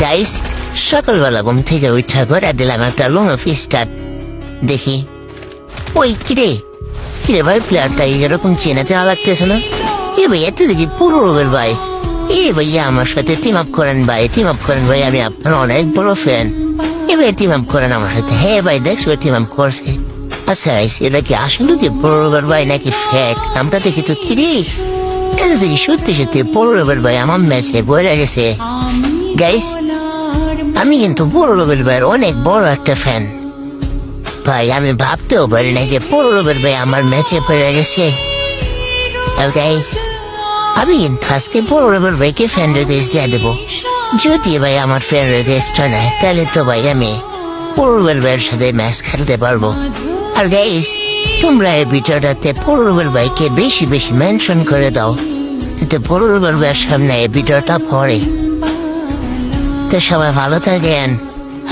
Guys, সকালবেলা ঘুম থেকে উঠা করে দিলাম একটা লং স্টার্ট। দেখি ওই কিরে কিরে ভাই, প্লেয়ারটা এরকম চেনা চেনা লাগতেছে না? এ ভাই, এত দেখি পুরো রোবের ভাই। এ ভাইয়া আমার সাথে টিম আপ করেন ভাই, টিম আপ করেন ভাই, আমি আপনার অনেক বড় ফ্যান। এবার টিম আপ করেন আমার সাথে। হ্যাঁ ভাই, দেখছো টিম আপ করছে। আচ্ছা এটা কি আসলে কি বড় রোবের ভাই নাকি ফ্যাক? নামটা দেখি তো কিরে, এটা দেখি সত্যি সত্যি বড় রোবের ভাই আমার ম্যাচে বয়ে গেছে। গাইস, আমি কিন্তু বড় রবির ভাইয়ের অনেক বড় একটা ফ্যান ভাই। আমি ভাবতেও পারি না যে বড় রবির ভাই আমার ম্যাচে পড়ে গেছে। আর গাইস, আমি কিন্তু আজকে বড় রবির ভাইকে ফ্যান রিকোয়েস্ট দিয়ে দেবো। যদি ভাই আমার ফ্যান রিকোয়েস্ট হয় না, তাহলে তো ভাই আমি বড় রবির ভাইয়ের সাথে ম্যাচ খেলতে পারবো। আর গাইস, তোমরা এই ভিডিওটাতে বড় রবির ভাইকে বেশি বেশি মেনশন করে দাও, যাতে বড় রবির ভাইয়ের সামনে এই ভিডিওটা পড়ে। তো সবাই ভালো থাকেন,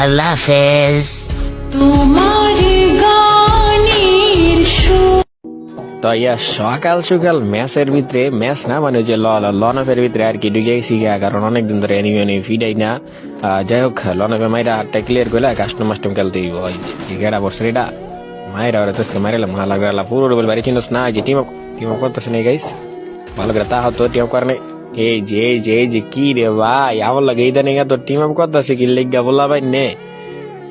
আল্লাহ হাফেজ। তো ইয়া সকাল সকাল ম্যাচের ভিতরে, ম্যাচ না মানে যে লনফের ভিতরে আর কি ঢুকে গেছি গা, কারণ অনেকদিন ধরে এনিমি ফিডাই না। যাই হোক, লনফে মাইরা হাতটা ক্লিয়ার করলে কাস্টম মাস্টম খেলতে হইব। গেড়া বসে এটা মাইরা ওরা তোকে মারিলাম, মালা গেলা পুরো রুবেল বাড়ি চিনস না। যে টিম করতেছে না গাইস, ভালো করে তা হতো টিম করে। এই যে কি রে ভাই, আমার লাগে এই জানি তোর টিম আপ করতেছে কি লেগা বলা ভাই নে।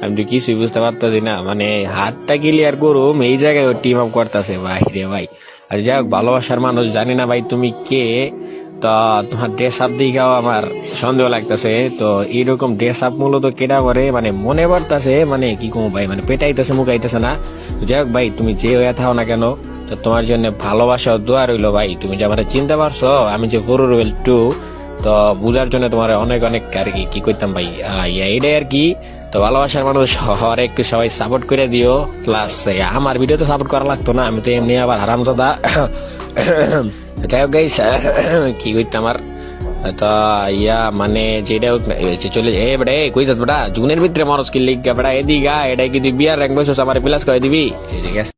আমি তো কিছুই বুঝতে পারতেছি না, মানে হাতটা ক্লিয়ার করুম এই জায়গায় টিম আপ করতেছে ভাই রে ভাই। আর যাই হোক, ভালোবাসার মানুষ, জানি না ভাই তুমি কে, তো তোমার ড্রেস আপ দিকেও আমার সন্দেহ লাগতেছে। তো এইরকম ড্রেস আপ মূলত কেটা করে মানে মনে পড়তেছে, মানে কি কম ভাই, মানে পেটাইতেছে মুখাইতেছে না। যাই হোক ভাই, তুমি যে হয়ে থাও না কেন, তো তোমার জন্য ভালোবাসা ও দোয়া রইলো ভাই। তুমি যে আমার চিনতে পারছো, আমি যে পুরো রুবেল 2, তো বুঝার জন্য তোমার অনেক অনেক আর কি করতাম ভাই। এইটাই আর কি। তো ভালোবাসার মানুষ হওয়ার একটু সবাই সাপোর্ট করে দিও। প্লাস আমার ভিডিও তো সাপোর্ট করা লাগতো না, আমি তো এমনি আবার হারামজাদা। যাই হোক গাইস, কি করতাম আর তো ইয়া মানে যেটা চলে যায় বেটা, কই যাস বেটা জুনের ভিতরে মরস কি লিগ বেটা, এদিকে এটা কি তুই বিয়ার র্যাঙ্ক বসে আমার প্লাস করে দিবি? ঠিক আছে।